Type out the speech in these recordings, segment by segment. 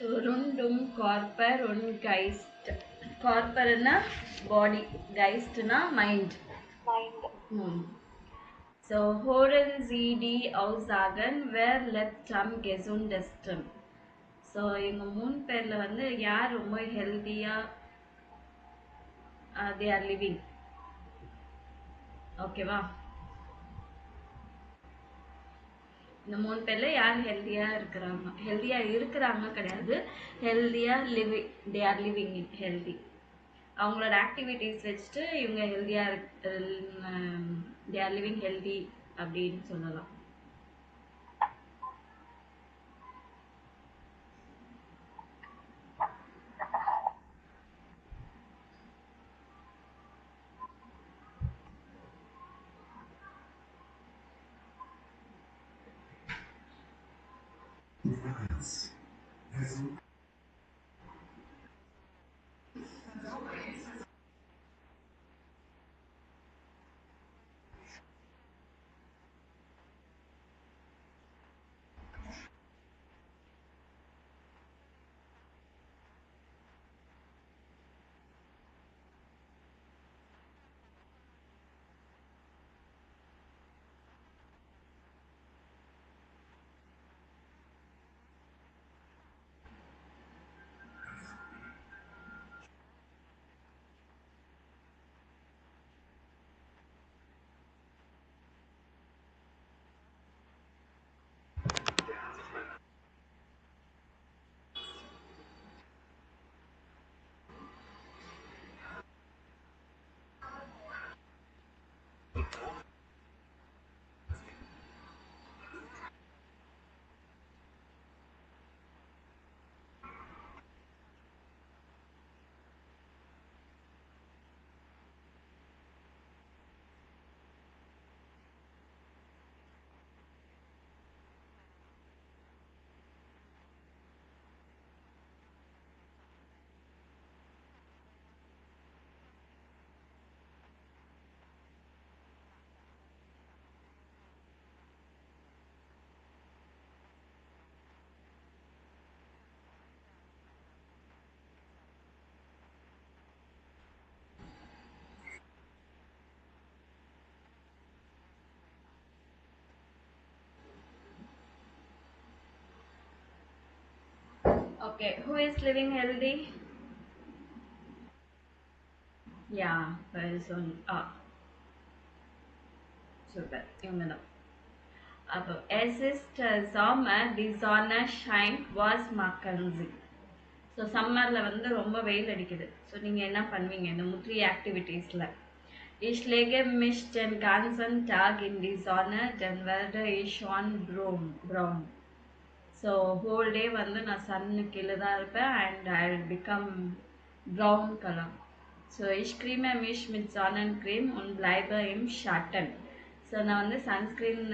Surundum corpor und Geist. Corporனா body, Geistனா mind. Mind. So hören Sie die Aussagen, wer lebt am gesündesten? So எங்கள் 3 பேரில் வந்து யார் ரொம்ப ஹெல்த்தியாக தே ஆர் லிவிங், ஓகேவா? இந்த 3 பேரில் யார் ஹெல்த்தியாக இருக்கிறாங்க கிடையாது, ஹெல்த்தியாக they are living in healthy. அவங்களோட ஆக்டிவிட்டீஸ் வச்சுட்டு இவங்க ஹெல்த்தியாக தே ஆர் லிவிங் ஹெல்தி அப்படின்னு சொல்லலாம். Okay, who is living healthy? Yeah, person. Super, இவங்க தான். அப்போ es ist Sommer, die Sonne scheint, was machen Sie? So சம்மரில் வந்து ரொம்ப வெயில் அடிக்குது. ஸோ நீங்கள் என்ன பண்ணுவீங்க இந்த 3 ஆக்டிவிட்டீஸில்? Ich lege mich den ganzen Tag in die Sonne, dann werde ich schon braun. So whole day வந்து நான் சன்னு கீழே தான் இருப்பேன் and I will become brown colour. So ich creme mich mit Sonnencreme und bleibe im Schatten. So நான் வந்து sunscreen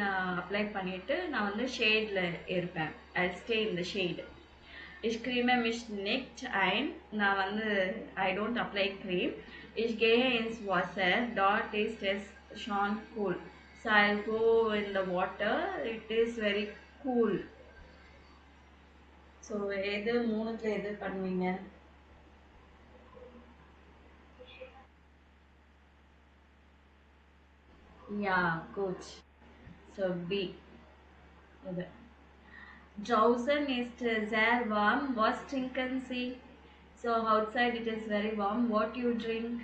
apply பண்ணிவிட்டு நான் வந்து ஷேடில் இருப்பேன். ஐ stay in the shade. Ich creme mich nicht ein. நான் வந்து I don't apply cream. Ich gehe ins Wasser. Dort ist es schon cool. So I'll go in the water. It is very cool. So எது மூணுத்துல எது பண்ணுவீங்க? யா coach. So B இது. Draußen ist sehr warm. Was trinken Sie? So outside it is very warm. What you drink?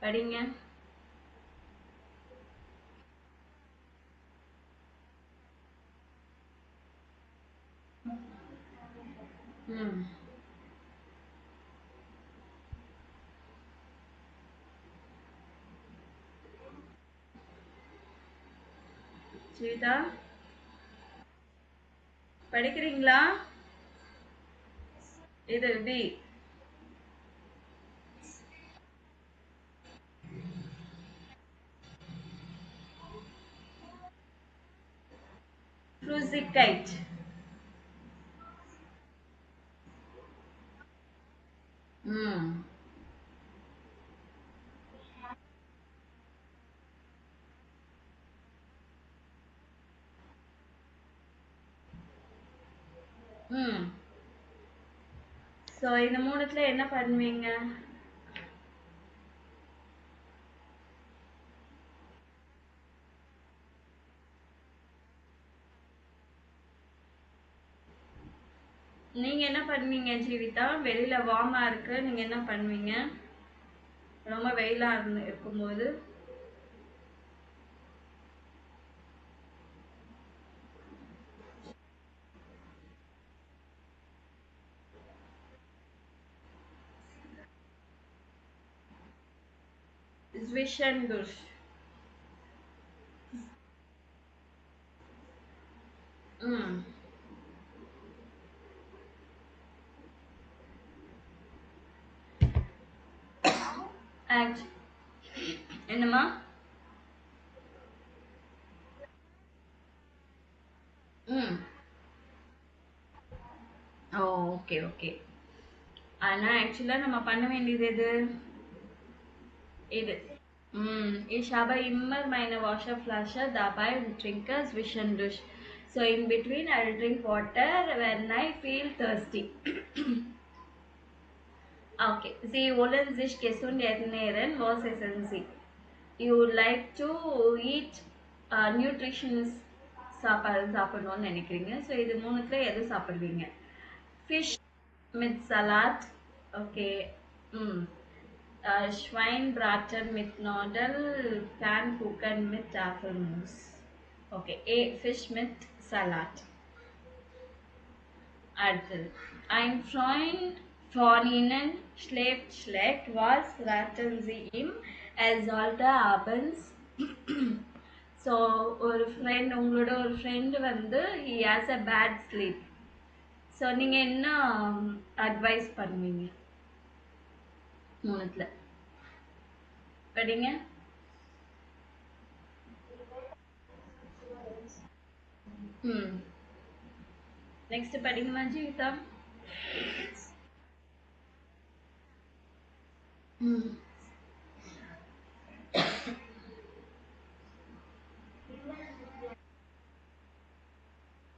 படிங்க. ம் ஸ்வீதா படிக்கிறீங்களா? இது B. Flüssigkeit. ம் ம் ஸோ இந்த மூணுத்துல என்ன பண்ணுவீங்க? நீங்க என்ன பண்ணுவீங்க ஜீவிதா? வெளியில வார்மா இருக்கு, நீங்க என்ன பண்ணுவீங்க ரொம்ப வெயிலா இருக்கும்போது? Zwishan Dush. ம். ஆக்ட் என்னம்மா? ம். ஓ, ஓகே ஓகே. ஆனா ஆக்சுவலா நம்ம பண்ண வேண்டியது எது? இது. Ich habe immer meine Wasserflasche dabei und trinke zwischendurch. So in between I'll drink water when I feel thirsty. Okay. Sie wollen sich gesund ernähren. Was essen Sie? You like to eat nutritious சாப்பிடணும்னு நினைக்கிறீங்க. So இது மூணுத்துல எது சாப்பிடுவீங்க? Fish mit Salat. Okay. Mm. Schweinbraten mit Knödel, Pfannkuchen mit Apfelmus. Okay, A. Fish mit Salat. அடுத்தது. Ein Freund von Ihnen schläft schlecht. Was raten Sie ihm? Er sollte abends so உங்களோட ஒரு friend வந்து he has a bad sleep. So நீங்கள் என்ன advice பண்ணுவீங்க மூணுத்துல? படிங்க. ம். Next படிங்கம்மா Jeevitha. ம்.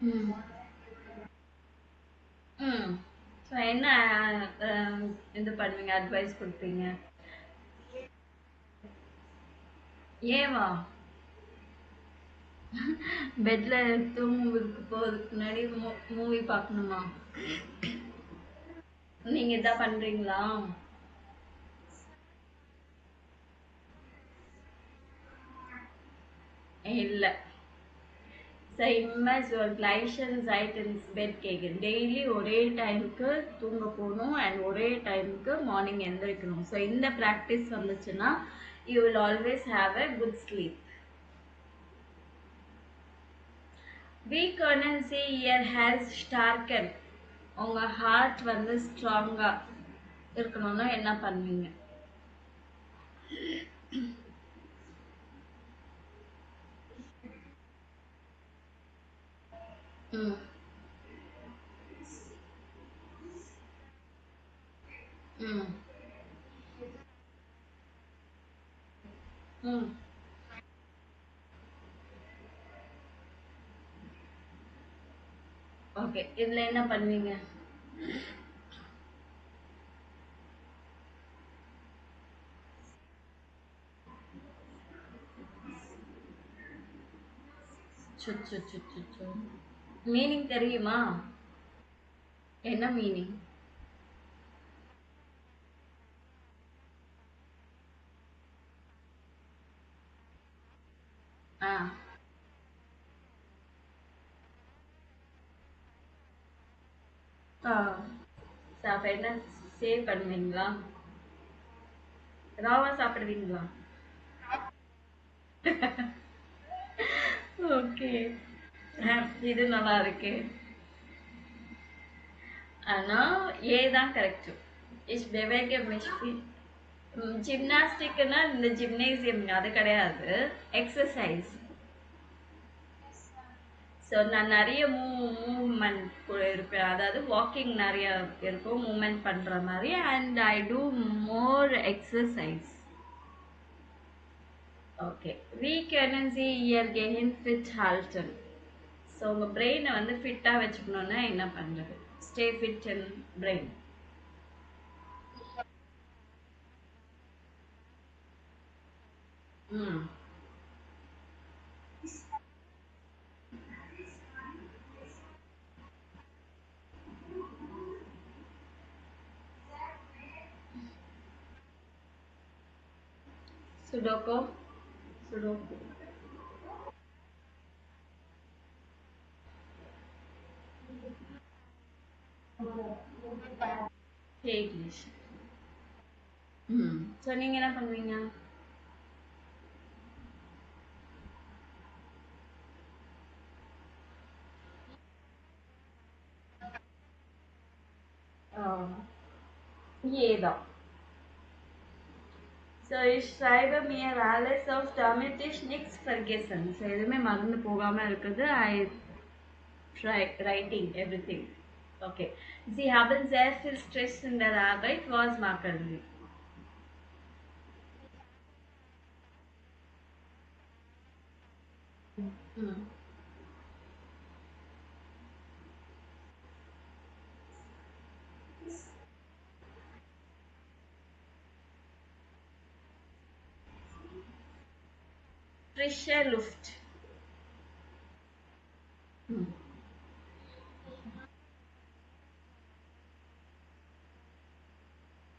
ம். ம். ஸோ என்ன அஹ், இது பண்ணுவீங்க, அட்வைஸ் கொடுப்பீங்க? ஏவா? பெட்ல தூங்குறதுக்கு போறதுக்கு முன்னாடி மூவி பார்க்கணுமா? நீங்க இதான் பண்றீங்களா? இல்ல. இம்மெஸ் ஒரு கிளைஷன் சைட்டன்ஸ் பெட் கேட்குது. டெய்லி ஒரே டைமுக்கு தூங்க போகணும் அண்ட் ஒரே டைமுக்கு மார்னிங் எந்திரிக்கணும். ஸோ இந்த ப்ராக்டிஸ் வந்துச்சுன்னா you will always have a good sleep. We couldn't see your health starken. உங்க ஹார்ட் வந்து ஸ்ட்ராங்கா இருக்கணும்னா என்ன பண்ணுவீங்க? ம். ம். ம். ஓகே, இதுல என்ன பண்ணுவீங்க? மீனிங் தெரியுமா? என்ன மீனிங்? ஆ. ஆ. அப்ப என்ன சேவ் பண்ணுவீங்களா? ராவா சாப்பிடுவீங்களா? ஓகே. இது நல்லா இருக்கு. ஆனா ஏ தான் கரெக்ட். இஸ் பெவேக மிஷ்பி. ஜிம்னாஸ்டிக்னா இந்த ஜிம்னேசியம் அது கிடையாது. எக்ஸசைஸ். ஸோ நான் நிறைய மூவ்மெண்ட் இருப்பேன். அதாவது வாக்கிங் நிறைய இருக்கும், மூவ்மெண்ட் பண்ற மாதிரி. And I do more exercise. Okay. வீக் எனர்ஜி இயர் கெயின் ஃபிட் ஹால்டன். ஸோ உங்கள் பிரெயினை வந்து ஃபிட்டாக வச்சுக்கணுன்னா என்ன பண்ணுறது? Stay fit and brain. ம். சுடோக்கோ. சுடோக்கு. இங்கிலீஷ். ம். ஸோ நீங்க என்ன பண்ணுவீங்க? ஏதான். So ich schreibe mir alles auf damit ich nichts vergessen. So எதுவுமே மறந்து போகாம இருக்குது. I try writing everything. Okay. Sie haben sehr viel Stress in der Arbeit. Was machen Sie? ம். Frische Luft. ம்.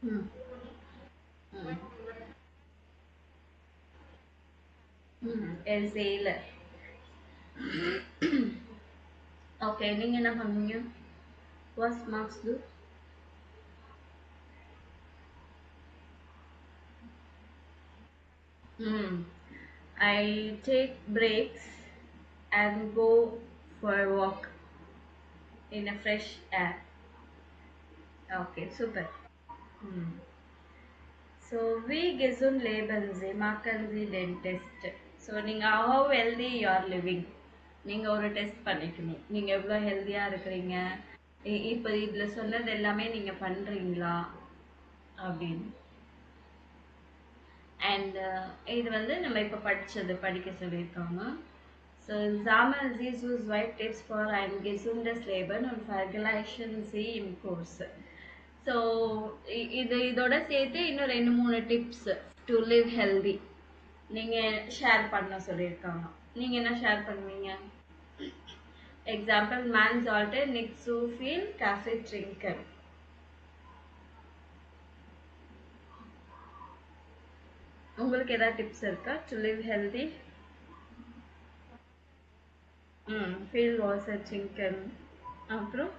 ம். ம். ம். எல்சேல. ஓகே. நீங்க என்ன பண்ணுவீங்க? What marks do? Hmm. I take breaks and go for a walk in a fresh air. Okay, super. Hmm. So we gesund leben Sie, machen Sie den Test. So நீங்க how healthy you are living. நீங்க ஒரு test பண்ணிக்கணும். நீங்க எவ்வளோ ஹெல்தியா இருக்கிறீங்க. இப்போ இதுல சொன்னது எல்லாமே நீங்க பண்றீங்களா அப்படின்னு. அண்ட் இது வந்து நம்ம இப்போ படிக்க சொல்லியிருக்காங்க. So sammeln Sie so 2 Tipps für ein gesundes Leben und vergleichen Sie im Kurs. So இதோட சேர்த்து இன்னும் 2 3 டிப்ஸ் டு லிவ் ஹெல்தி நீங்கள் ஷேர் பண்ண சொல்லியிருக்காங்க. நீங்கள் என்ன ஷேர் பண்ணுவீங்க? Example man sollte nicht zu viel Kaffee trinken. உங்களுக்கு ஏதாவது டிப்ஸ் இருக்கா டு லிவ் ஹெல்தி? ஃபீல் வாட்டர் ட்ரிங்கன். அப்புறம்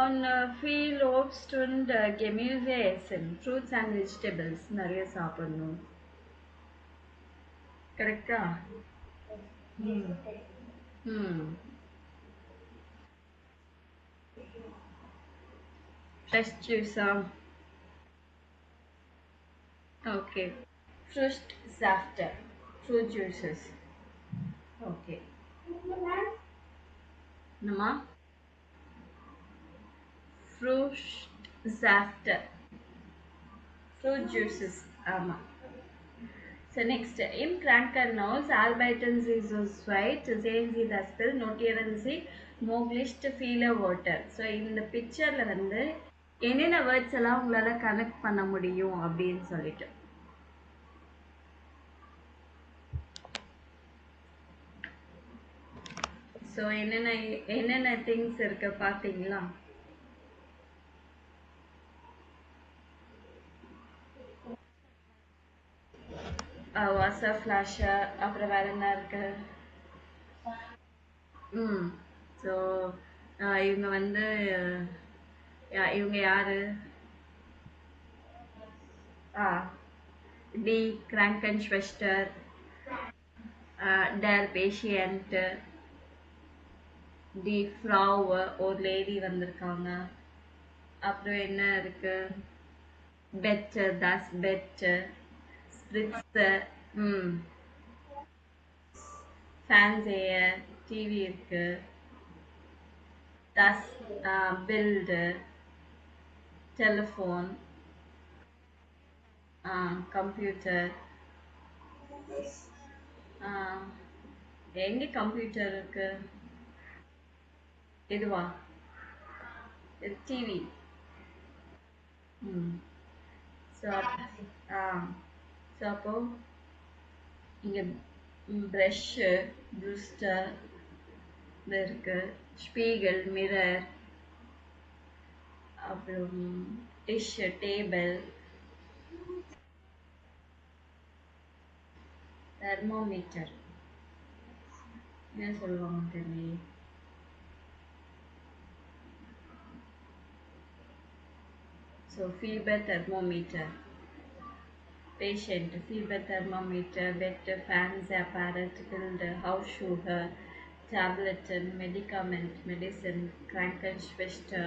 on viel Obst und Gemüse essen, fruits and vegetables நிறைய சாப்பிடணும். கரெக்டா? ம். ம். ஃப்ரெஷ் ஜூஸா? ஓகே. ஃப்ரூட் சாஃப்டர். Fruit juices. ஓகே. என்னம்மா? ஃப்ரூட் சாஃப்டர். Fruit juices. ஆமாம். So next, im Krankenhaus arbeiten Sie so weit, sehen Sie das Bild, notieren Sie möglichst viele Wörter. So இந்த பிக்சர்ல வந்து என்னென்ன வேர்ட்ஸ் எல்லாம் உங்களால கனெக்ட் பண்ண முடியும் அப்படின்னு சொல்லிட்டு. ஸோ என்னென்ன என்னென்ன திங்ஸ் இருக்கு பார்த்தீங்களா? Water flasher. அப்புறம் வேற என்ன இருக்கு? ம். ஸோ இவங்க வந்து இவங்க யாரு? ஆ டி கிராங்கன்ஸ்வெஸ்டர், டேர் பேஷியன்ட், டி ஃப்ராவ் ஒரு லேடி வந்திருக்காங்க. அப்புறம் என்ன இருக்கு? பெட், தஸ் பெட், ஸ்பிரிட்ஸ். ம். ஃபேன்ஸேயர், டிவி இருக்கு. தஸ் பில்டு, டெலிஃபோன், கம்ப்யூட்டர். எங்கே கம்ப்யூட்டர் இருக்கு? இதுவா? டிவி. ம். ஸோ ஆ ஸோ அப்போ இங்கே ப்ரஷ்ஷு, ப்ரூஸ்டர் இது இருக்கு, ஸ்பீகல், மிரர், அப்புறம் டிஷ்ஷு, டேபிள், தெர்மோமீட்டர் என்ன சொல்லுவாங்க தெரியலையே. So fever thermometer, patient, fever thermometer, bed, fans, apparatus, build, house sugar, tablet, medicament, medicine, Krankenschwester,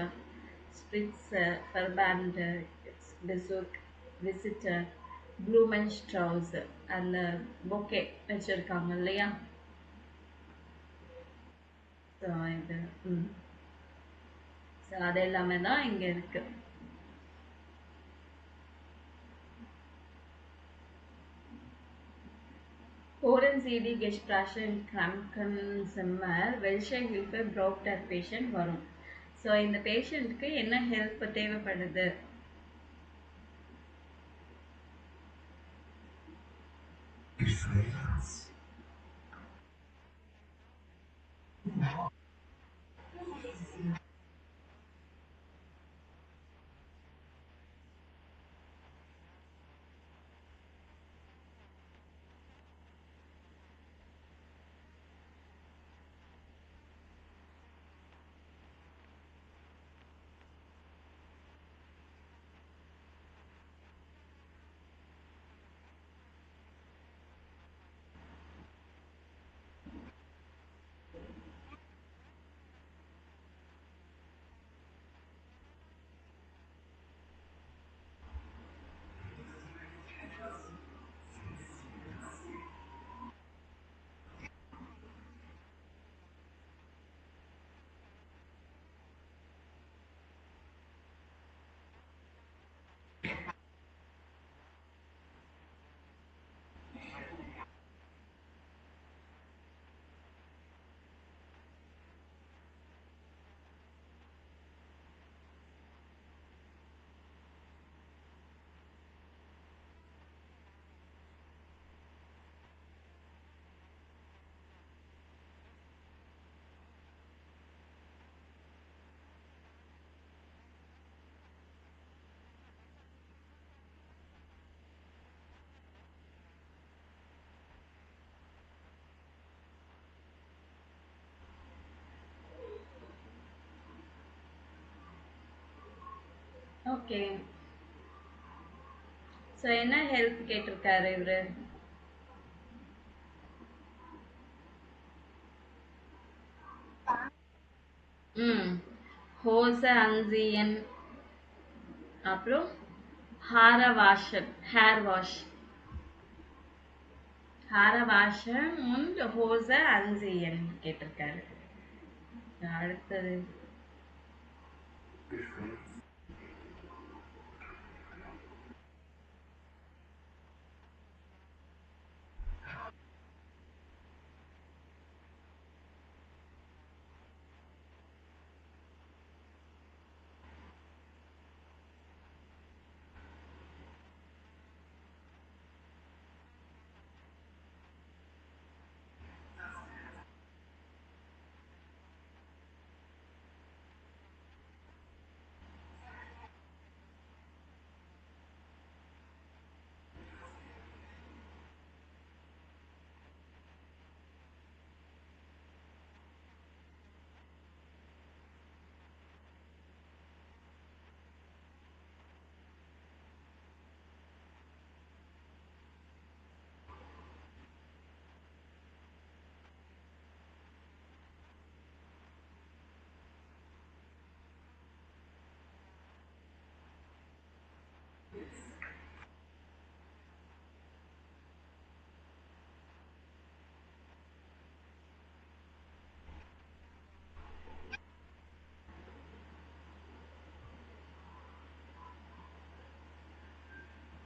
spritzer, verband, besuch, visitor, Blumenstrauss, and bouquet வச்சிருக்காங்க இல்லையா. ஸோ இது so அது எல்லாமே தான் இங்கே இருக்கு. Foreign CD Gesprache in Krankenzimmer, welche Hilfe braucht der Patient வரும். So இந்த பேஷண்ட்க்கு என்ன ஹெல்ப் தேவைப்படுது. ஓகே, ஸோ என்ன ஹெல்ப் கேட்டிருக்காரு இவரு. ஹோச அன்சியன், அப்புறம் ஹார வாஷர், ஹேர் வாஷ், ஹார வாஷர் und ஹோச அன்சியன் கேட்டிருக்காரு. அடுத்தது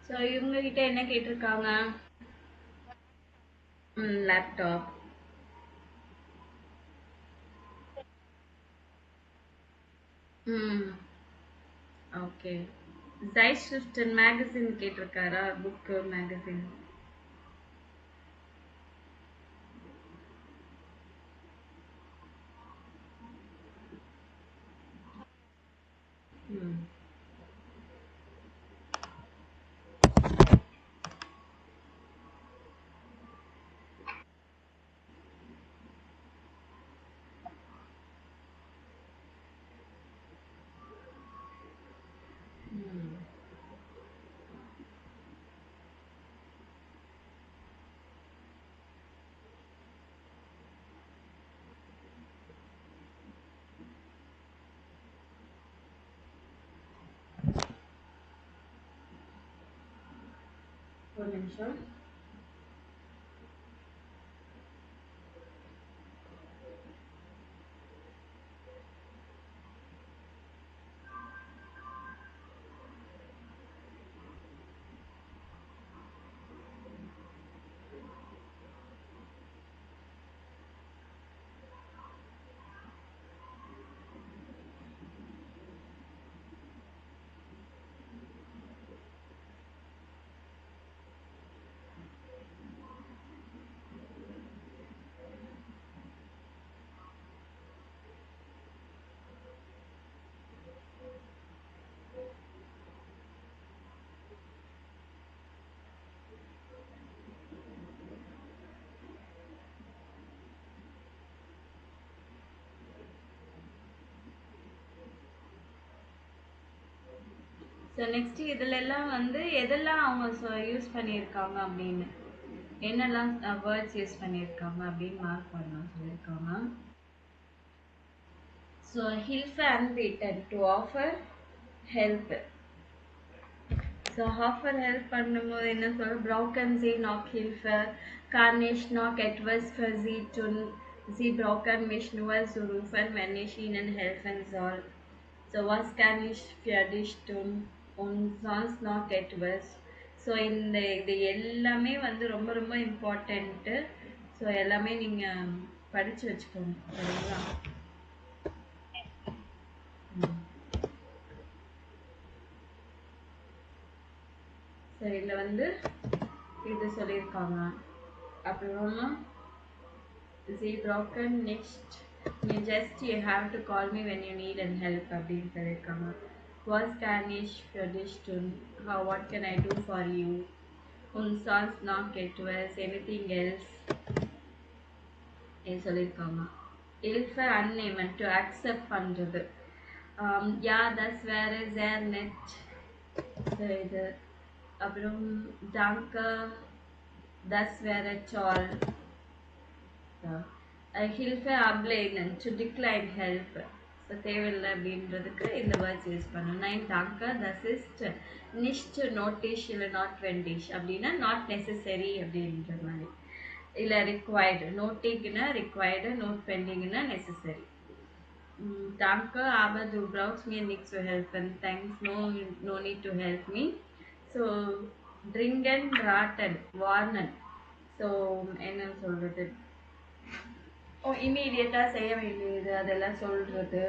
ஸோ இவங்க கிட்ட என்ன கேட்டிருக்காங்க. Laptop, okay. ஜைஸ்கிரிப்ட் மேகசின் கேட்டிருக்காரா, புக்கு மேகசின். ம். ம். ஒரு நிமிஷம். ஸோ நெக்ஸ்ட் இதுல எல்லாம் வந்து எதெல்லாம் அவங்க யூஸ் பண்ணியிருக்காங்க அப்படின்னு, என்னெல்லாம் வேர்ட்ஸ் யூஸ் பண்ணியிருக்காங்க அப்படின்னு மார்க் பண்ண சொல்லியிருக்காங்க. ஸோ ஹில்ஃப் அண்ட் ரிட்டன் to offer help. So offer help பண்ணும்போது என்ன சொல்ற, broken sie noch Hilfe, kann ich noch etwas für sie tun, sie brauchen mich nur zu rufen, wenn ich ihnen helfen soll. So was kann ich für dich tun und sonst noch etwas. So இந்த இது எல்லாமே வந்து ரொம்ப ரொம்ப important. So எல்லாமே நீங்கள் படித்து வச்சுக்கோங்க, சரிங்களா? ஸோ இதில் வந்து இது சொல்லியிருக்காங்க. அப்புறமா sie broken next, you have to call me when you need and help அப்படின்னு சொல்லியிருக்காங்க. Was can ich für dich tun? What can I do for you? Und sonst noch etwas, anything else இது சொல்லியிருக்காங்க. Hilfe annehmen, to accept பண்றது. Ja, das wäre sehr nett. So இது அப்புறம் danke, das wäre toll. Hilfe ablehnen, to decline help. So தேவையில்லை அப்படின்றதுக்கு இந்த words use பண்ணணும். Nine டாங்க, தஸ் இஸ்ட் நிஷ்ட் நோட்டிஷ் இல்லை நாட் வெண்டிஷ் அப்படின்னா நாட் நெசசரி அப்படின்ற மாதிரி. இல்லை ரிக்வயர்டு, நோட்டிங்னா ரிக்வயர்டு, நோட் பெண்டிங்னா necessary. Danke, aber du brauchst mir nicht zu helfen. Thanks, no need to help me. So dringend raten, warnen. So என்ன சொல்றது, இமீடியட்டாக செய்ய வேண்டியது அதெல்லாம் சொல்கிறது.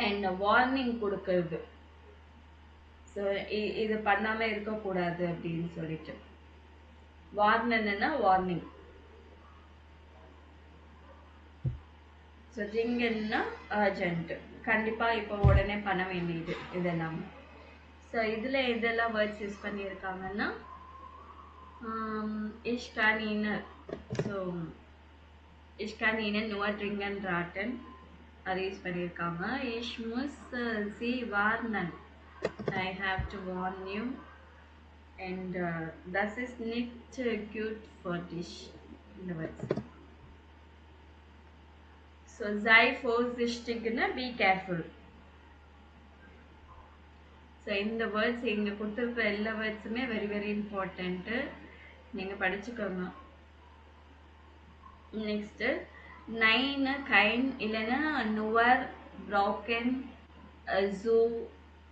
அண்ட் வார்னிங் கொடுக்கறது. ஸோ இது பண்ணாமல் இருக்கக்கூடாது அப்படின்னு சொல்லிட்டு. வார்னன்னா வார்னிங். ஸோ ரிங்கன்னா அர்ஜென்ட், கண்டிப்பாக இப்போ உடனே பண்ண வேண்டியது இதெல்லாம். ஸோ இதில் இதெல்லாம் வேர்ட்ஸ் யூஸ் பண்ணியிருக்காங்கன்னா இஷ்கானின்னு. ஸோ இஷ்கானின்னு nur dringend raten அதை யூஸ் பண்ணியிருக்காங்க. Ich muss sie warnen, I have to warn you. And das ist nicht good for dich in the words. So sei vorsichtig, be careful. So இந்த words இங்கே கொடுத்துருக்குற எல்லா வேர்ட்ஸுமே very very important, நீங்கள் படிச்சுக்கோங்க. Next நைனு கைன் இல்லைன்னா நுவர், ப்ராக்கன், ஜூ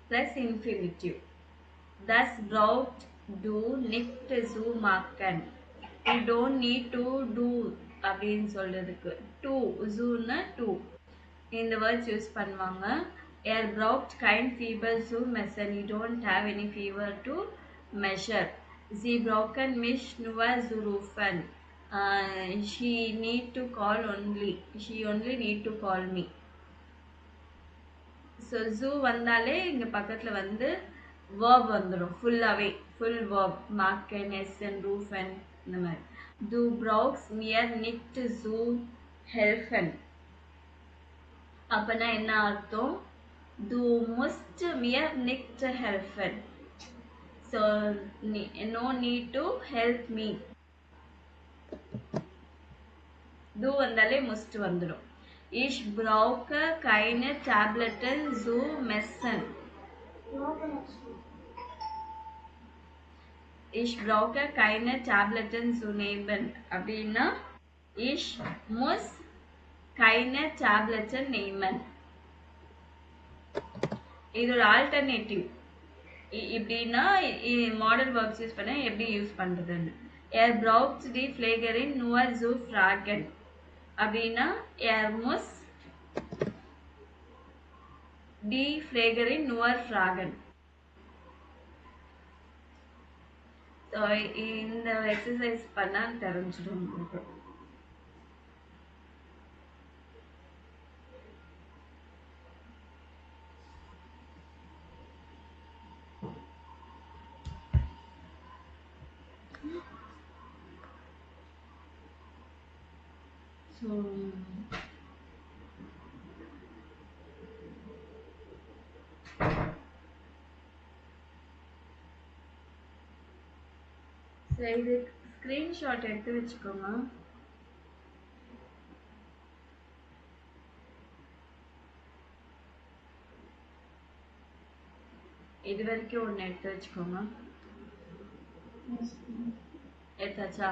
plus infinitive. Das braucht du nicht zu machen. You don't need to do அப்படின்னு சொல்றதுக்கு to, zuna to இந்த வேர்ட்ஸ் யூஸ் பண்ணுவாங்க. Er braucht kein Fieber zu messen. You don't have any fever to measure. Sie brauchen mich nur zu rufen. She need to call only. She only need to call me. So ஜூ வந்தாலே இங்கே பக்கத்தில் வந்து verb வந்துடும் ஃபுல்லாகவே full verb மார்க்கன் எஸ்என் ரூஃபன் இந்த மாதிரி டு ப்ரௌக்ஸ் மியர் நிட் ஜூ ஹெல்ஃபன் அப்போனா என்ன அர்த்தம் டு முஸ்ட் மியர் நிட் ஹெல்ஃபன் so no need to help me டு வந்தாலே முஸ்ட் வந்துடும் Ich brauche keine Tabletten zu messen. Ich brauche keine Tabletten zu nehmen. அப்படின்னா ich muss keine Tabletten nehmen. இது ஒரு ஆல்டர்னேட்டிவ் இப்படின்னா மாடர்ன் வேர்ப்ஸ் யூஸ் பண்ண எப்படி யூஸ் பண்றதுன்னு Er braucht die Pflegerin nur zu fragen. அப்படின்னா er muss die Pflegerin nur fragen. So இந்த exercise பண்ணா தெரிஞ்சிடும் உங்களுக்கு. So இது ஸ்கிரீன்ஷாட் எடுத்து வச்சுக்கோங்க. இது வரைக்கும் ஒன்று எடுத்து வச்சுக்கோங்க. எடுத்தாச்சா?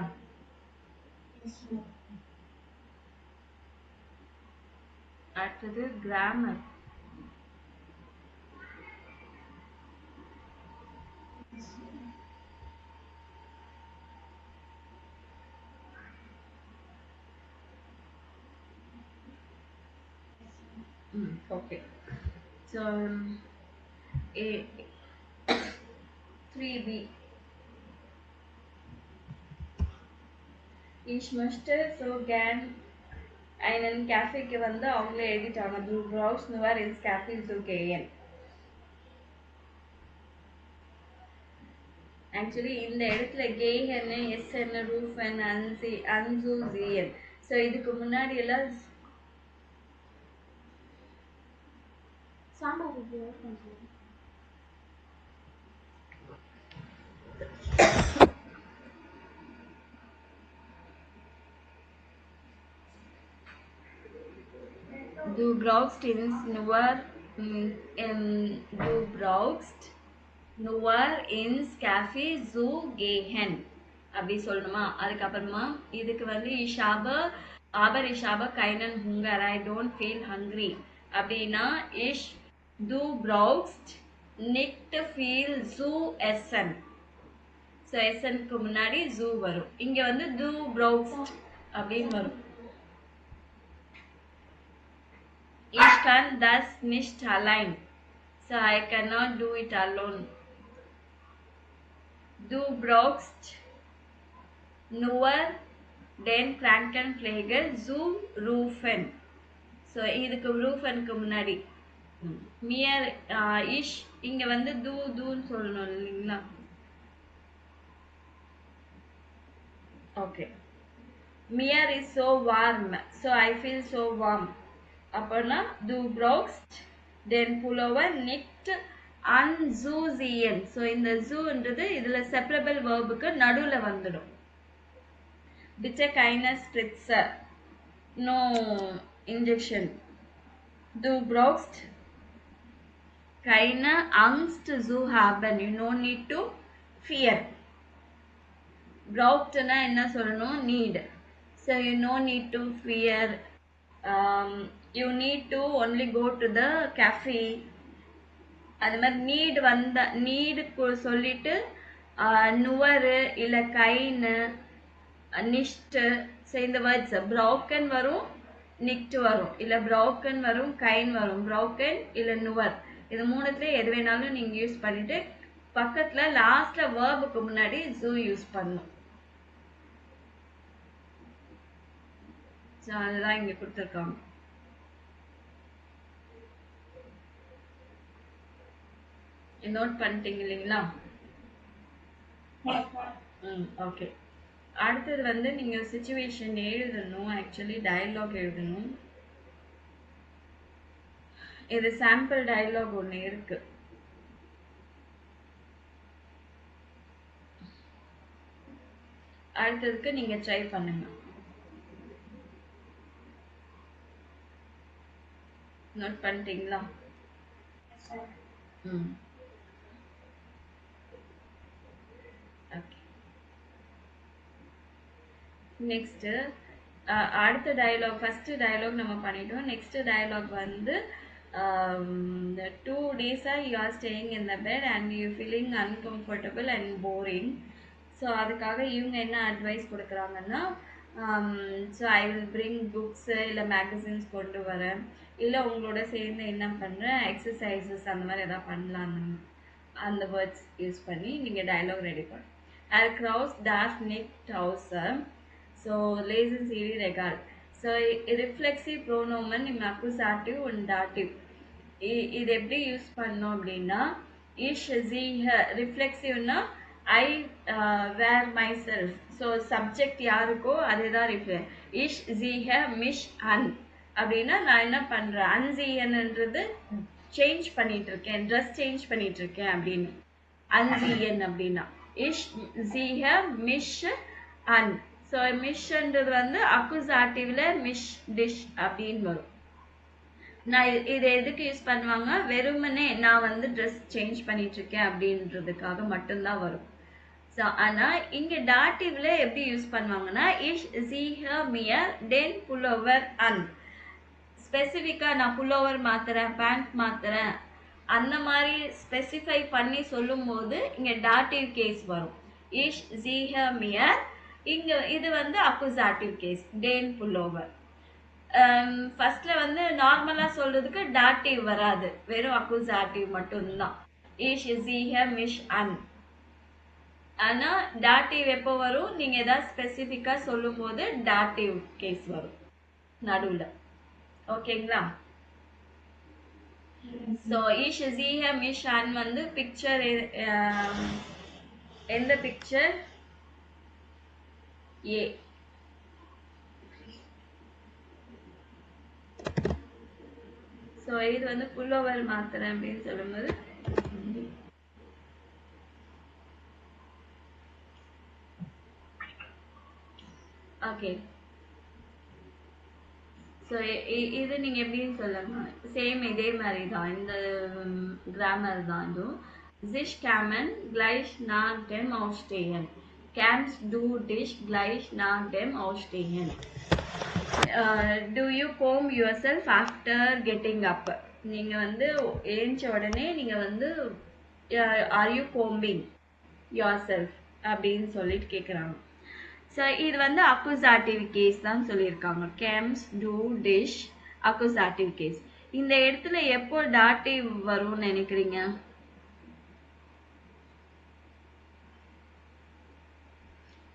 அடுத்தது grammar. Okay. So 3B. Ich möchte so gern einen Kaffee வந்து அவங்களே எழுதிட்டாங்க. Du brauchst nur ins Café zu gehen. Actually இந்த இடத்துல gehen essen rufen anzusehen. So இதுக்கு முன்னாடி எல்லாம் Du brauchst nur ins Café zu gehen. அப்படி சொல்லணுமா? அதுக்கப்புறமா இதுக்கு வந்து ich habe keinen Hunger. I don't feel hungry. அப்படின்னா du brauchst nicht viel zu essen. So எஸ்என்க்கு முன்னாடி ஜூ வரும். இங்க வந்து du brauchst அப்படின்னு வரும். Ich kann das nicht allein. So I cannot do it alone. Du brauchst nur den Krankenpfleger zu rufen. So இதுக்கு rufen-க்கு முன்னாடி mir ich இங்க வந்து duன்னு சொல்லணும் இல்லைங்களா? Okay. Mir is so warm. So I feel so warm. அப்போனா du brauchst den Pullover nicht anzuziehen. So இந்த ஜூன்றது இதில் separable வேர்புக்கு நடுவில் வந்துடும். bitte keine Spritze. No injection. Du brauchst keine Angst zu haben. You no need to fear. brauchtனா என்ன சொல்லணும்? need. So you no need to fear. You need to only go to the cafe. அது மாதிரி NEET சொல்லிட்டு நுவரு இல்லை கைன்னு நிஷ்டு. So இந்த words ப்ரௌக்கன் வரும், nicked வரும், இல்லை ப்ரௌக்கன் வரும், கைன் வரும். ப்ரௌக்கன் இல்லை நுவர், இது மூணுத்துல எது வேணாலும் நீங்கள் யூஸ் பண்ணிட்டு பக்கத்தில் லாஸ்ட்ல வேர்புக்கு முன்னாடி ஜூ யூஸ் பண்ணும். ஸோ அதுதான் இங்கே கொடுத்துருக்காங்க. நோட் பண்ணிட்டீங்க இல்லைங்களா? ஓகே. அடுத்தது வந்து நீங்க சிச்சுவேஷன் எழுதணும். ஆக்சுவலி டயலாக் எழுதணும். இது சாம்பிள் டயலாக் ஒன்று இருக்கு. அடுத்ததுக்கு நீங்க ட்ரை பண்ணுங்க. நோட் பண்ணிட்டீங்களா? ம் ஓகே. நெக்ஸ்ட்டு அடுத்த டயலாக், ஃபர்ஸ்ட் டயலாக் நம்ம பண்ணிட்டோம். நெக்ஸ்ட் டயலாக் வந்து the 2 days you are staying in the bed and you feeling uncomfortable and boring. So அதுக்காக இவங்க என்ன அட்வைஸ் கொடுக்குறாங்கன்னா, so I will bring books இல்லை மேகசின்ஸ் கொண்டு வரேன், இல்லை உங்களோட சேர்ந்து என்ன பண்ணுறேன் எக்ஸசைசஸ் அந்த மாதிரி எதாவது பண்ணலாம். அந்த வேர்ட்ஸ் யூஸ் பண்ணி நீங்கள் டயலாக் ரெடி பண்ணணும். I'll cross dash neck trouser. So lazy city regard. So reflexive pronomen in accusative and dative. இது எப்படி யூஸ் பண்ணோம் அப்படின்னா, இஷ் சி ரிஃப்ளெக்சிவ்னா I wear myself. So subject யாருக்கோ அதுதான் ரிஃப்ளெக்ட். இஷ் சி மிஷ் அன் அப்படின்னா நான் என்ன பண்ணுறேன், அன்சியன்ன்றது சேஞ்ச் பண்ணிட்டு இருக்கேன், ட்ரெஸ் சேஞ்ச் பண்ணிட்டு இருக்கேன் அப்படின்னு. அன்சியன் அப்படின்னா இஷ் ஜீஹ மிஷ் அன். ஸோ மிஷ்ன்றது வந்து அக்குசாட்டிவ்ல மிஷ் டிஷ் அப்படின்னு வரும். நான் இதை எதுக்கு யூஸ் பண்ணுவாங்க, வெறுமனே நான் வந்து ட்ரெஸ் சேஞ்ச் பண்ணிட்டு இருக்கேன் அப்படின்றதுக்காக மட்டும்தான் வரும். ஸோ ஆனால் இங்கே டாட்டிவ்ல எப்படி யூஸ் பண்ணுவாங்கன்னா, இஷ் ஜீஹ மியர் டென் புல்லோவர் அன். ஸ்பெசிஃபிக்காக நான் புல்லோவர் மாத்துறேன், பேண்ட் மாத்துறேன், அந்த மாதிரி ஸ்பெசிஃபை பண்ணி சொல்லும் போது இங்கே டாட்டிவ் கேஸ் வரும். இஷ் ஜீஹ மியர். இங்கே இது வந்து அக்குசாட்டிவ் கேஸ், டேன் புல்லோவர். ஃபர்ஸ்ட்ல வந்து நார்மலாக சொல்றதுக்கு டாட்டிவ் வராது, வெறும் அக்குசாட்டிவ் மட்டும்தான். இஷ் ஜீஹ மிஷ் அன். ஆனால் டாட்டிவ் எப்போ வரும், நீங்கள் ஏதாவது ஸ்பெசிஃபிக்காக சொல்லும் போது டாட்டிவ் கேஸ் வரும் நடுவில். ஓகேங்களா? ஸோ இஷ் ஜீஹ மிஷ் அன் வந்து பிக்சர் எந்த பிக்சர்? ஏ. ஸோ இது வந்து புல்லோவர் மாத்திரம் அப்படின்னு சொல்லும்போது ஓகே. ஸோ இது நீங்கள் எப்படின்னு சொல்லலாம், சேம் இதே மாதிரி தான், இந்த கிராமர் தான் இதுவும். Sich kamen gleich nach dem Aufstehen. Kannst du dich gleich nach dem Aufstehen? Do you comb yourself after getting up? நீங்கள் வந்து எழுந்த உடனே நீங்கள் வந்து are you combing yourself அப்படின்னு சொல்லிட்டு கேட்குறாங்க. ஸோ இது வந்து அக்குசாட்டிவ் கேஸ் தான் சொல்லியிருக்காங்க. கேம்ஸ் டூ டிஷ் அக்குசாட்டிவ் கேஸ். இந்த இடத்துல எப்போ டாட்டிவ் வரும்னு நினைக்கிறீங்க?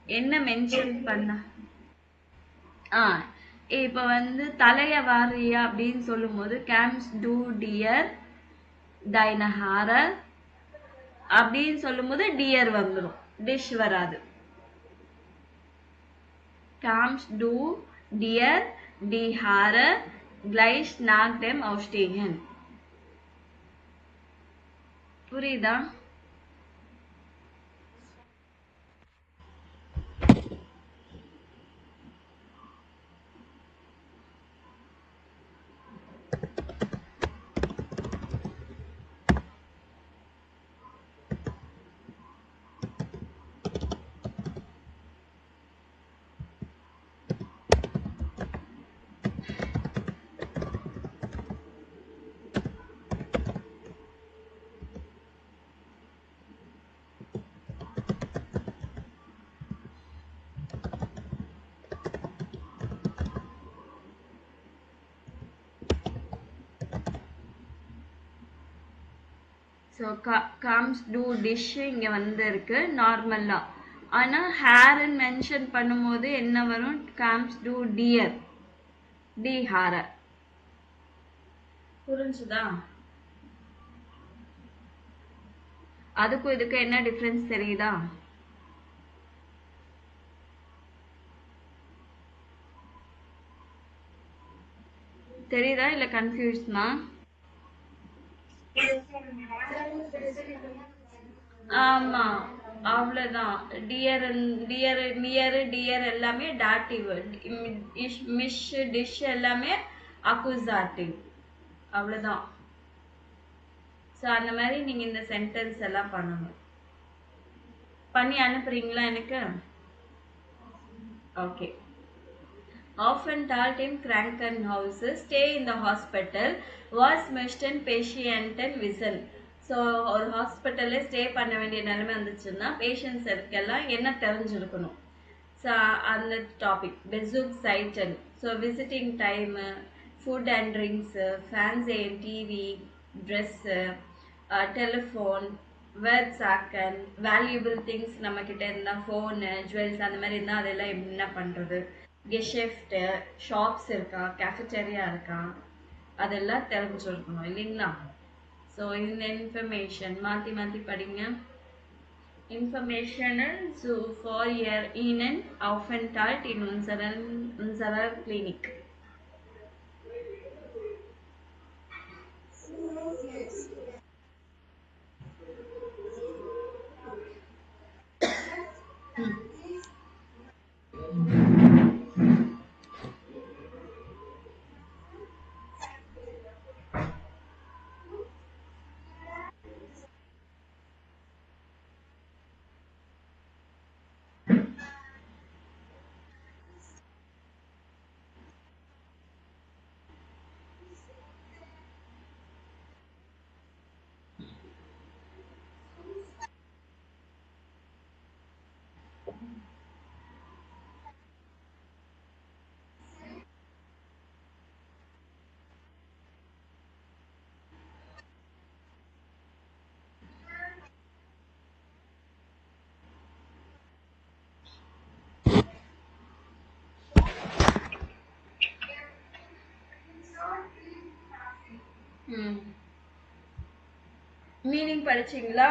என்ன மென்ஷன் பண்ண? இப்போ வந்து தலைய வாரியா அப்படின்னு சொல்லும் போது கேம்ஸ் டூ டியர் டைனஹார அப்படின்னு சொல்லும் போது டியர் வந்துடும், டிஷ் வராது. Kamst du dir die Haare gleich nach dem Aufstehen? புரியுதா? ஸோ காம்ஸ் டூ டிஷ் இங்கே வந்து இருக்கு நார்மலாக. ஆனால் ஹேர்ன்னு மென்ஷன் பண்ணும்போது என்ன வரும்? காம்ஸ் டூ டியர் டி ஹார. புரிஞ்சுதா? அதுக்கும் இதுக்கும் என்ன டிஃபரன்ஸ் தெரியுதா? தெரியுதா இல்ல கன்ஃபியூஸ்னா? ஆமா, அவ்வளவுதான். டியர், டியர், நியர், டியர் எல்லாமே டாட்டிவ். மிஷ், டிஷ் எல்லாமே அக்குசாட்டிவ். அவ்வளவுதான். ஸோ அந்த மாதிரி நீங்க இந்த சென்டென்ஸ் எல்லாம் பண்ணணும். பண்ணி அனுப்புறீங்களா எனக்கு? Okay. Aufenthalt im Krankenhaus, stay in the hospital, was möchten Patienten wissen. So ஒரு ஹாஸ்பிட்டலில் ஸ்டே பண்ண வேண்டிய நிலைமை வந்துச்சுன்னா பேஷண்ட்ஸ் இருக்கெல்லாம் என்ன தெரிஞ்சிருக்கணும். ஸோ அந்த டாபிக் பெசூக் சைட்டன். So visiting time, food and drinks, ஃபேன்சேன், டிவி, ட்ரெஸ்ஸு, டெலிஃபோன், வேர்ட் சாக்கன், வேல்யூபிள் திங்ஸ் நம்மக்கிட்ட இருந்தால் ஃபோனு, ஜுவல்ஸ் அந்த மாதிரி இருந்தால் அதெல்லாம் என்ன பண்ணுறது, கெஷெஃப்ட், ஷாப்ஸ் இருக்கா, கேஃபெட்டேரியா இருக்கா, அதெல்லாம் தெரிஞ்சிருக்கணும் இல்லைங்களா? ஸோ இந்த இன்ஃபர்மேஷன் மாற்றி மாற்றி படிங்க. Informationen zu für Ihnen Aufenthalt in unserer Klinik. Meaning படிச்சிங்களா?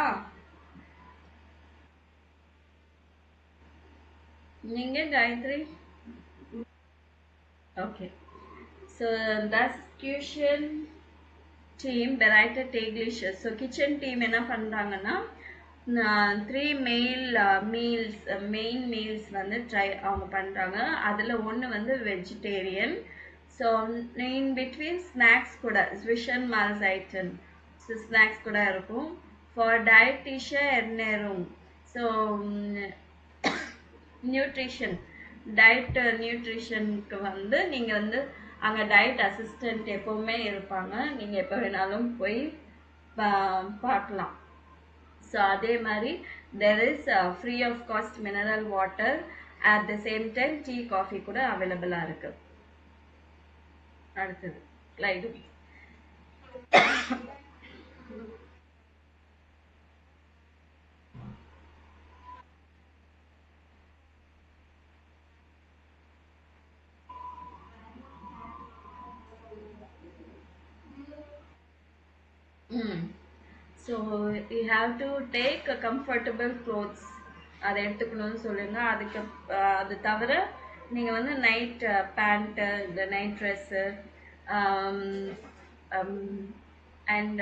நீங்க காயத்ரி? ஓகே. ஸோ தஸ் kitchen team bereitet täglich. So kitchen team என்ன பண்ணுறாங்கன்னா 3 மெயின் மீல்ஸ் வந்து அவங்க பண்ணுறாங்க. அதில் ஒன்று வந்து vegetarian. So in between snacks கூட ஸ்விஷன் மால்ஸ் ஐட்டம், ஸோ ஸ்நாக்ஸ் கூட இருக்கும். ஃபார் டயட்டிஷிய எர்னேரும். ஸோ நியூட்ரிஷன், டயட் நியூட்ரிஷனுக்கு வந்து நீங்கள் வந்து அங்கே டயட் அசிஸ்டண்ட் எப்போவுமே இருப்பாங்க. நீங்கள் எப்போ வேணாலும் போய் பார்க்கலாம். ஸோ அதே மாதிரி there is free of cost mineral water. At the same time tea coffee கூட அவைலபிளாக இருக்குது. அடுத்தது slide. So you have to take comfortable clothes. அதை எடுத்துக்கணும்னு சொல்லுங்க. அதுக்கு அது தவிர நீங்கள் வந்து நைட் பேண்ட்டு, இந்த நைட் ட்ரெஸ்ஸு, அண்ட்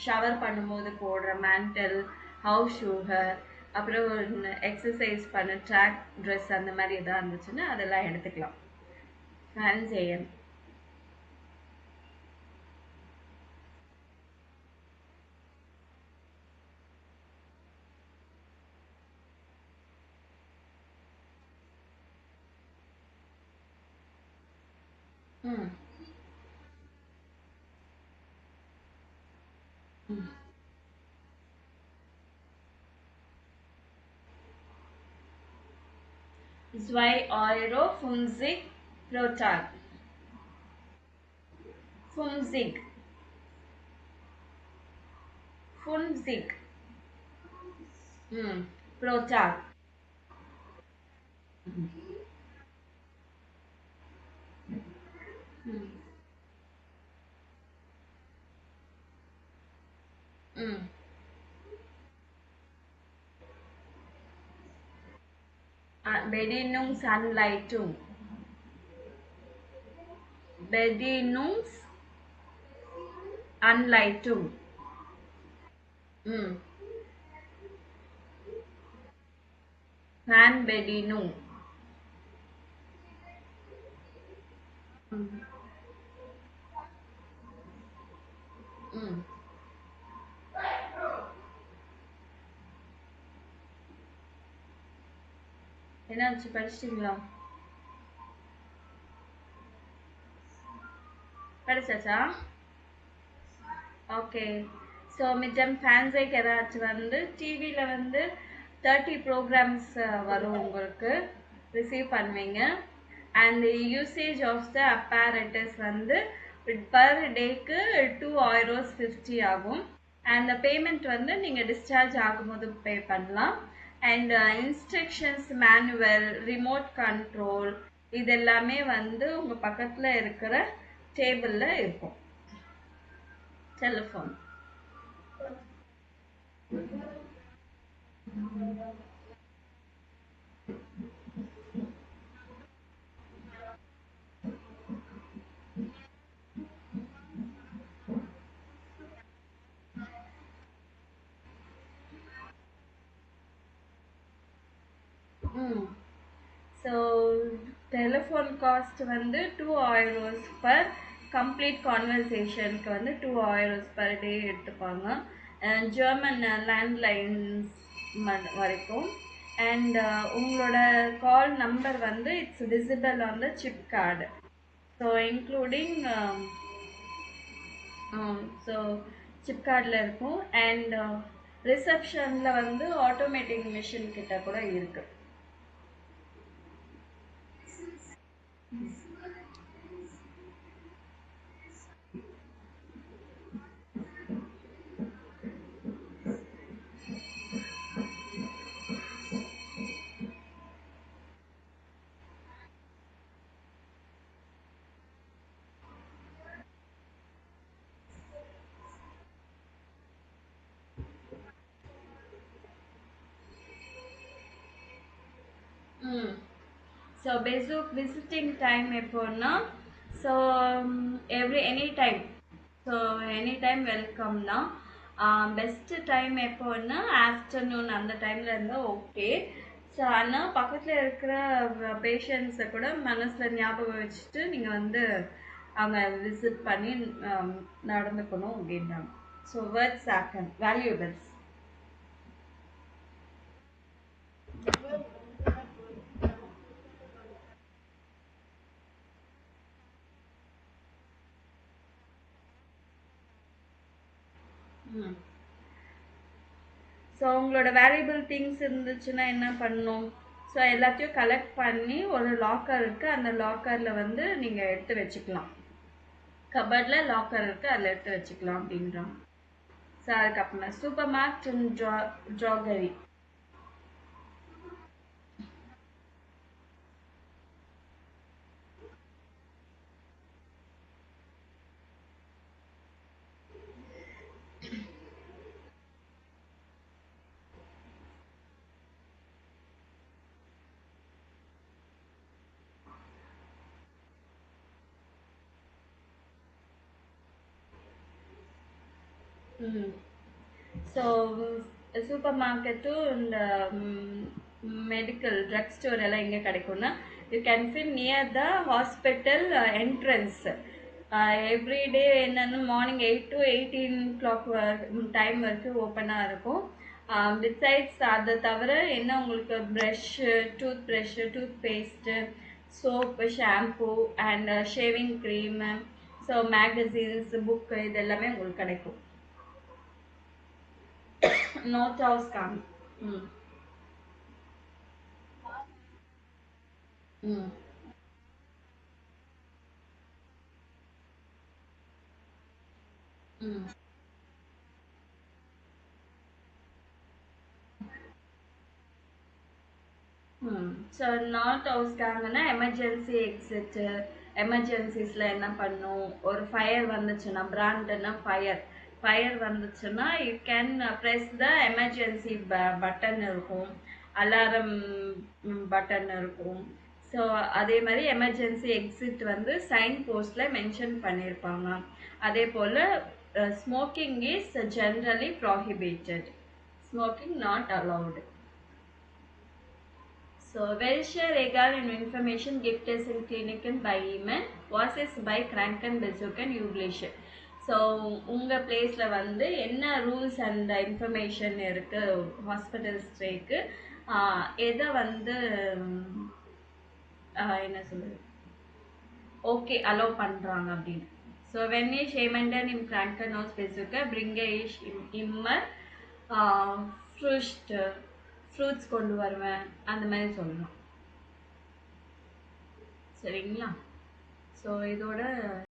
ஷவர் பண்ணும்போது போடுற மேண்டல், ஹவுஸ் ஷூஹர், அப்புறம் எக்ஸசைஸ் பண்ண ட்ராக் ட்ரெஸ் அந்த மாதிரி எதாவது இருந்துச்சுன்னா அதெல்லாம் எடுத்துக்கலாம். ஃபேன்சேயன். Zwei Euro 50 pro Tag. 50. 50. Pro Tag. Bedienungsanleitung. Bedienungsanleitung. ம். Fernbedienung. ம். ம். என்னாச்சு படிச்சிட்டீங்களா? படிச்சாச்சா? ஓகே. ஸோ மிச்சம் ஃபேன்ஸைக்கு ஏதாச்சும் வந்து டிவியில் வந்து 30 ப்ரோக்ராம்ஸ் வரும் உங்களுக்கு ரிசீவ் பண்ணுவீங்க. And usage of the apparatus வந்து பர் டேக்கு 2 € 50 ஆகும். அண்ட் பேமெண்ட் வந்து நீங்கள் டிஸ்சார்ஜ் ஆகும்போது பே பண்ணலாம். And instructions manual, remote control இது எல்லாமே வந்து உங்கள் பக்கத்தில் இருக்கிற டேபிளில் இருக்கும். டெலிஃபோன். ம். ஸோ டெலிஃபோன் காஸ்ட் வந்து 2 € பர் கம்ப்ளீட் கான்வர்சேஷனுக்கு வந்து 2 € பர் டே எடுத்துப்பாங்க. ஜெர்மன் லேண்ட்லைன்ஸ் வரைக்கும். அண்ட் உங்களோட கால் நம்பர் வந்து it's visible on the chip card. So including so chip கார்டில் இருக்கும். அண்ட் ரிசப்ஷனில் வந்து ஆட்டோமேட்டிக் மிஷின் கிட்ட கூட இருக்குது. ம். ஸோ விசிட்டிங் டைம் எப்போன்னா, so any time. So any time welcome தான். பெஸ்ட்டு டைம் எப்போன்னா ஆஃப்டர்நூன் அந்த டைமில் இருந்தால் ஓகே. ஸோ ஆனால் பக்கத்தில் இருக்கிற பேஷண்ட்ஸை கூட மனசில் ஞாபகம் வச்சுட்டு நீங்கள் வந்து அவங்க விசிட் பண்ணி நடந்துக்கணும் அப்படின்றாங்க. ஸோ வேர்ட்ஸ் ஆக்கன் வேல்யூபிள்ஸ். ம். ஸோ உங்களோட வேல்யூபிள் திங்ஸ் இருந்துச்சுன்னா என்ன பண்ணணும்? ஸோ எல்லாத்தையும் கலெக்ட் பண்ணி ஒரு லாக்கர் இருக்குது, அந்த லாக்கரில் வந்து நீங்கள் எடுத்து வச்சுக்கலாம். கபர்டில் லாக்கர் இருக்குது, அதில் எடுத்து வச்சுக்கலாம் அப்படின்றாங்க. ஸோ அதுக்கப்புறம் சூப்பர் மார்க்கெட் அண்ட் ஜாகரி. ஸோ சூப்பர் மார்க்கெட்டும் இந்த மெடிக்கல் ட்ரக் ஸ்டோர் எல்லாம் எங்கே கிடைக்கும்னா, யூ கேன் ஃபில் near the hospital entrance. Everyday என்னென்னு மார்னிங் 8 to 18 o'clock டைம் வரைக்கும் ஓப்பனாக இருக்கும். பிசைட்ஸ் அதை தவிர என்ன உங்களுக்கு brush, toothbrush, toothpaste, soap, shampoo and shaving cream, so magazines, book இது எல்லாமே உங்களுக்கு கிடைக்கும். North House காமி. ம். ம். ம். ஸோ நார்த் ஹவுஸ்க்காங்கன்னா எமர்ஜென்சி எக்ஸிட்டு, எமர்ஜென்சிஸில் என்ன பண்ணும், ஒரு ஃபயர் வந்துச்சுன்னா, பிராண்டுன்னா ஃபயர் வந்துச்சுன்னா you can press the emergency button இருக்கும். அலாரம் பட்டன் இருக்கும். ஸோ அதே மாதிரி எமர்ஜென்சி எக்ஸிட் வந்து சைன் போஸ்டில் மென்ஷன் பண்ணியிருப்பாங்க. அதே போல் smoking is generally prohibited, smoking not allowed. So, welche Regeln und Information gibt es in Kliniken bei Ihnen? Was ist bei Krankenbesuchen üblich? So உங்கள் பிளேஸில் வந்து என்ன ரூல்ஸ் அண்ட் இன்ஃபர்மேஷன் இருக்குது ஹாஸ்பிட்டல் ஸ்டேக்கு, எதை வந்து என்ன சொல்லுது ஓகே அலோவ் பண்ணுறாங்க அப்படின்னு. ஸோ வென் இஸ் ஏமெண்டன் இம் கிராங்கனோஸ் பெசுக்க பிரிங்க இஷ் இம்மர் ஃப்ரூட்ஸ் கொண்டு வருவேன், அந்த மாதிரி சொல்லலாம். சரிங்களா? ஸோ இதோட